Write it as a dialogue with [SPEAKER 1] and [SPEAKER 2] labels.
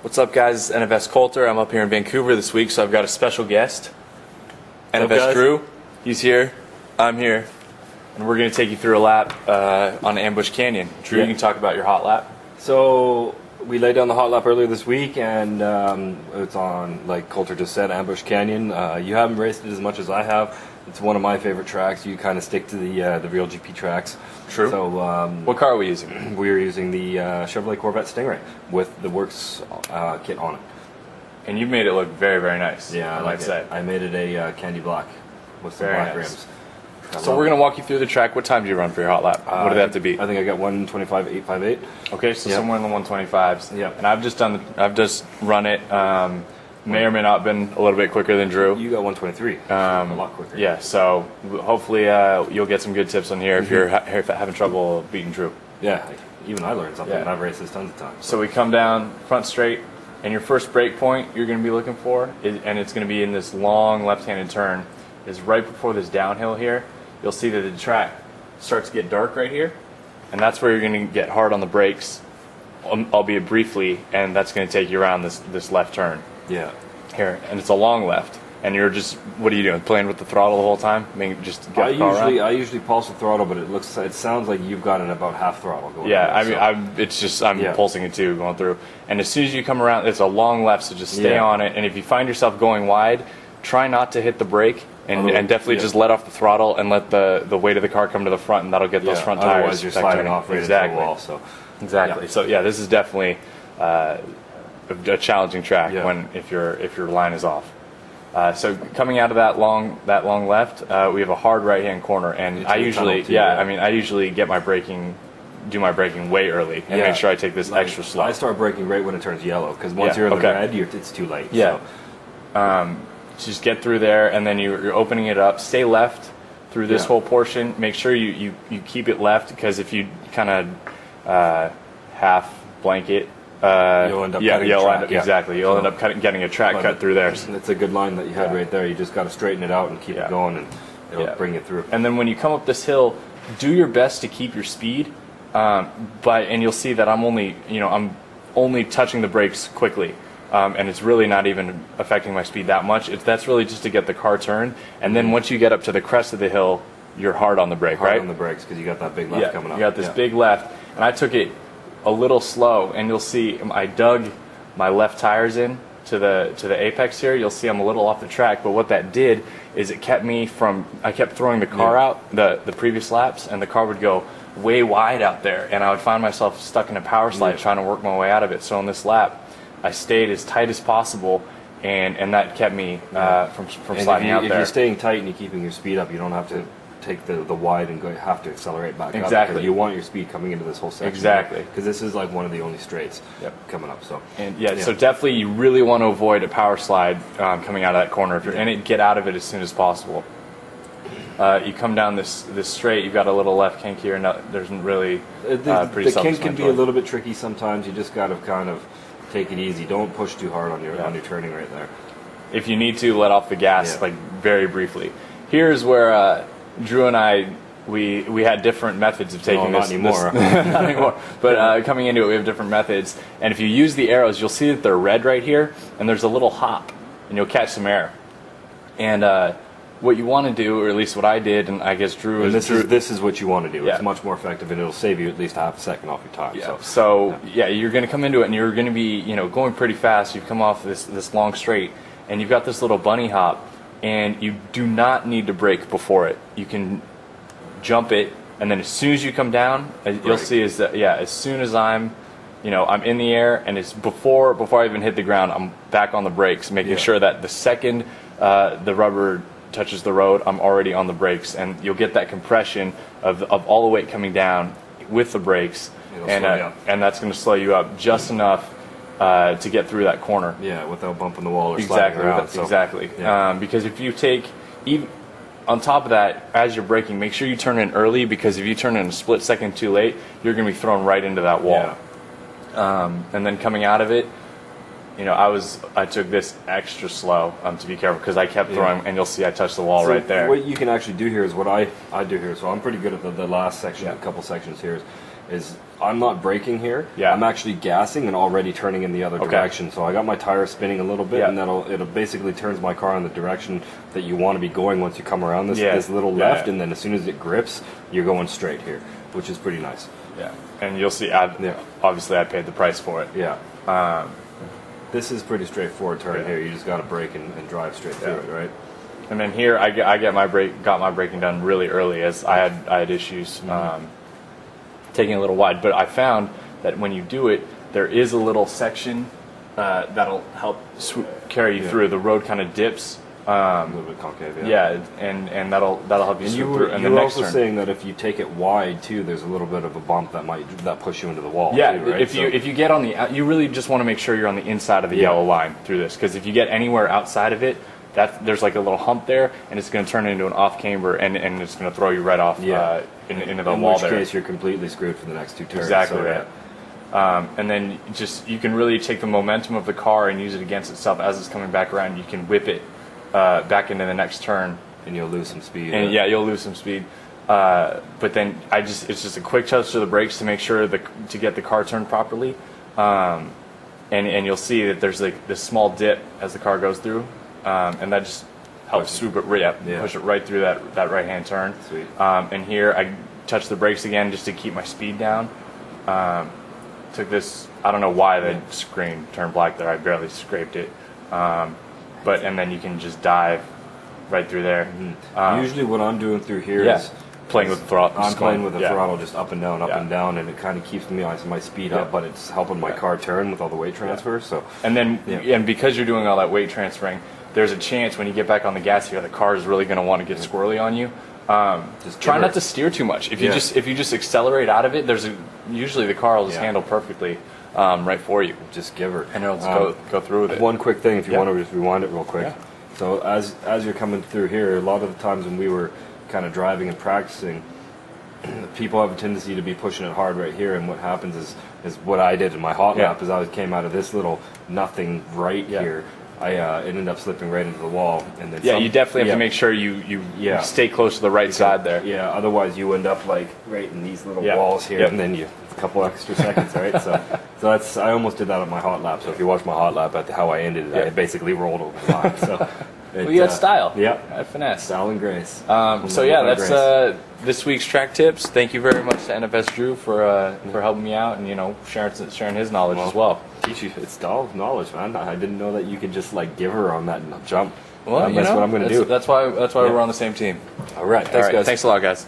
[SPEAKER 1] What's up, guys? It's NFS Coulter. I'm up here in Vancouver this week, so I've got a special guest. NFS Drew. He's here. I'm here. And we're going to take you through a lap on Ambush Canyon. Drew, you can talk about your hot lap.
[SPEAKER 2] So we laid down the hot lap earlier this week, and it's on, like Coulter just said, Ambush Canyon. You haven't raced it as much as I have. It's one of my favorite tracks. You kind of stick to the real GP tracks.
[SPEAKER 1] True.
[SPEAKER 2] So
[SPEAKER 1] what car are we using?
[SPEAKER 2] We were using the Chevrolet Corvette Stingray with the Works kit on it.
[SPEAKER 1] And you made it look very, very nice.
[SPEAKER 2] Yeah,
[SPEAKER 1] I might say.
[SPEAKER 2] I made it a candy black with some
[SPEAKER 1] Very
[SPEAKER 2] black
[SPEAKER 1] nice.
[SPEAKER 2] rims.
[SPEAKER 1] So we're going to walk you through the track. What time do you run for your hot lap? What did that have to be?
[SPEAKER 2] I think I got 1:25.858.
[SPEAKER 1] Okay, so somewhere in the 125s.
[SPEAKER 2] Yep.
[SPEAKER 1] And I've just run it. May or may not been a little bit quicker than Drew.
[SPEAKER 2] You got 1:23. A lot quicker.
[SPEAKER 1] Yeah, so hopefully you'll get some good tips on here if you're having trouble beating Drew.
[SPEAKER 2] Yeah, even I learned something.
[SPEAKER 1] Yeah.
[SPEAKER 2] And I've raced this tons of times.
[SPEAKER 1] So we come down front straight, and your first brake point you're going to be looking for, and it's going to be in this long left-handed turn, is right before this downhill here. You'll see that the track starts to get dark right here, and that's where you're going to get hard on the brakes, albeit briefly, and that's going to take you around this left turn.
[SPEAKER 2] Yeah.
[SPEAKER 1] Here, and it's a long left, and you're just, what are you doing? Playing with the throttle the whole time? I mean, just get the car around?
[SPEAKER 2] I usually pulse the throttle, but it sounds like you've got it about half throttle going.
[SPEAKER 1] Yeah,
[SPEAKER 2] there,
[SPEAKER 1] I mean, I'm pulsing it too, going through. And as soon as you come around, it's a long left, so just stay on it. And if you find yourself going wide, try not to hit the brake, and definitely just let off the throttle and let the weight of the car come to the front, and that'll get those front tires.
[SPEAKER 2] Otherwise, you're sliding off right into the wall. So.
[SPEAKER 1] Exactly. So yeah, this is definitely a challenging track if your line is off. So coming out of that long left, we have a hard right hand corner, and I usually I usually get my braking, do my braking way early, and make sure I take this extra slow.
[SPEAKER 2] I start braking right when it turns yellow, because once you're in the red, it's too late.
[SPEAKER 1] Yeah. So. Just get through there, and then you're opening it up. Stay left through this whole portion. Make sure you keep it left, because if you kind of half blanket.
[SPEAKER 2] You'll end up cutting a track.
[SPEAKER 1] Exactly. You'll end up getting a track cut through there.
[SPEAKER 2] It's a good line that you had right there. You just got to straighten it out and keep it going, and it'll bring it through.
[SPEAKER 1] And then when you come up this hill, do your best to keep your speed. And you'll see that I'm only touching the brakes quickly, and it's really not even affecting my speed that much. That's really just to get the car turned. And then once you get up to the crest of the hill, you're hard on the brake, right?
[SPEAKER 2] Hard on the brakes, because you got that big left coming up.
[SPEAKER 1] You got this big left, and I took it a little slow, and you'll see I dug my left tires in to the apex here. You'll see I'm a little off the track, but what that did is it kept me from, I kept throwing the car out the previous laps, and the car would go way wide out there, and I would find myself stuck in a power slide trying to work my way out of it. So on this lap, I stayed as tight as possible, and that kept me from sliding out there.
[SPEAKER 2] If you're staying tight and you're keeping your speed up, you don't have to take the wide and have to accelerate back up.
[SPEAKER 1] Exactly.
[SPEAKER 2] You want your speed coming into this whole section.
[SPEAKER 1] Exactly.
[SPEAKER 2] Because this is like one of the only straights coming up. So.
[SPEAKER 1] So definitely you really want to avoid a power slide coming out of that corner. If you're in it, get out of it as soon as possible. You come down this straight, you've got a little left kink here, and there's really pretty
[SPEAKER 2] the kink can be a little bit tricky sometimes. You just got to kind of take it easy. Don't push too hard on your turning right there. If
[SPEAKER 1] you need to, let off the gas like very briefly. Here's where Drew and I we had different methods of taking
[SPEAKER 2] this. Not anymore.
[SPEAKER 1] Not anymore. But coming into it, we have different methods. And if you use the arrows, you'll see that they're red right here, and there's a little hop, and you'll catch some air. And what you want to do, or at least what I did, and I guess Drew is...
[SPEAKER 2] This is what you want to do. It's much more effective, and it'll save you at least half a second off your time.
[SPEAKER 1] So you're going to come into it, and you're going to be going pretty fast. You've come off this long straight, and you've got this little bunny hop, and you do not need to brake before it. You can jump it, and then as soon as you come down, you'll see is that as soon as I'm in the air, and it's before I even hit the ground, I'm back on the brakes, making sure that the second the rubber touches the road, I'm already on the brakes, and you'll get that compression of all the weight coming down with the brakes, and that's going to slow you up just enough to get through that corner.
[SPEAKER 2] Yeah, without bumping the wall or sliding around.
[SPEAKER 1] Exactly. Because if you take, even on top of that, as you're braking, make sure you turn in early, because if you turn in a split second too late, you're going to be thrown right into that wall. And then coming out of it, I took this extra slow to be careful, because I kept throwing, and you'll see I touched the wall right there.
[SPEAKER 2] What you can actually do here is what I do here. So I'm pretty good at the last section, a couple sections here. is I'm not braking here.
[SPEAKER 1] Yeah.
[SPEAKER 2] I'm actually gassing and already turning in the other direction. So I got my tires spinning a little bit, and it'll basically turns my car in the direction that you want to be going once you come around this little left, and then as soon as it grips, you're going straight here, which is pretty nice.
[SPEAKER 1] Yeah, and you'll see. Obviously, I paid the price for it.
[SPEAKER 2] Yeah. This is pretty straightforward turn here. You just got to brake and drive straight through it, right?
[SPEAKER 1] And then here, I got my braking done really early, as I had issues taking a little wide. But I found that when you do it, there is a little section that'll help carry you through. The road kind of dips.
[SPEAKER 2] A little bit concave,
[SPEAKER 1] and that'll help you swoop through. And
[SPEAKER 2] you were also saying that if you take it wide too, there's a little bit of a bump that push you into the wall.
[SPEAKER 1] Yeah,
[SPEAKER 2] too, right?
[SPEAKER 1] if you get on the, you really just want to make sure you're on the inside of the yellow line through this, because if you get anywhere outside of it, there's like a little hump there, and it's going to turn into an off camber, and it's going to throw you right off into the wall there.
[SPEAKER 2] In which case, you're completely screwed for the next two turns.
[SPEAKER 1] Exactly right. And then you can really take the momentum of the car and use it against itself as it's coming back around. You can whip it back into the next turn,
[SPEAKER 2] and you'll lose some speed.
[SPEAKER 1] And you'll lose some speed. But then it's just a quick touch to the brakes to make sure to get the car turned properly. And you'll see that there's like this small dip as the car goes through, and that just helps swoop it push it right through that right hand turn.
[SPEAKER 2] Sweet.
[SPEAKER 1] And here I touch the brakes again just to keep my speed down. Took this, I don't know why the screen turned black there. I barely scraped it. And then you can just dive right through there.
[SPEAKER 2] Usually what I'm doing through here is
[SPEAKER 1] playing with the throttle.
[SPEAKER 2] I'm playing with the throttle just up and down, and it kind of keeps my speed up, but it's helping my car turn with all the weight transfer. So
[SPEAKER 1] and then and because you're doing all that weight transferring, there's a chance when you get back on the gas here, the car is really going to want to get squirrely on you. Just try not to steer too much. If you just accelerate out of it, usually the car will just handle perfectly right for you.
[SPEAKER 2] Just give her,
[SPEAKER 1] and it'll just go through with it.
[SPEAKER 2] One quick thing, if you want to just rewind it real quick. Yeah. So as you're coming through here, a lot of the times when we were kind of driving and practicing, people have a tendency to be pushing it hard right here, and what happens is what I did in my hot lap is I came out of this little nothing here. I ended up slipping right into the wall, and then
[SPEAKER 1] you definitely have to make sure you stay close to the right side there.
[SPEAKER 2] Yeah, otherwise you end up like right in these little walls here, and then a couple extra seconds, right? So I almost did that on my hot lap. So if you watch my hot lap, how I ended it, I basically rolled over the line. So
[SPEAKER 1] you had style, finesse,
[SPEAKER 2] style and grace.
[SPEAKER 1] That's this week's track tips. Thank you very much to NFS Drew for helping me out and sharing his knowledge as well.
[SPEAKER 2] Teach you, it's all knowledge, man. I didn't know that you could just like give her on that jump.
[SPEAKER 1] Well,
[SPEAKER 2] that's what I'm going to do.
[SPEAKER 1] That's why we're on the same team.
[SPEAKER 2] All right, thanks, guys.
[SPEAKER 1] Thanks a lot, guys.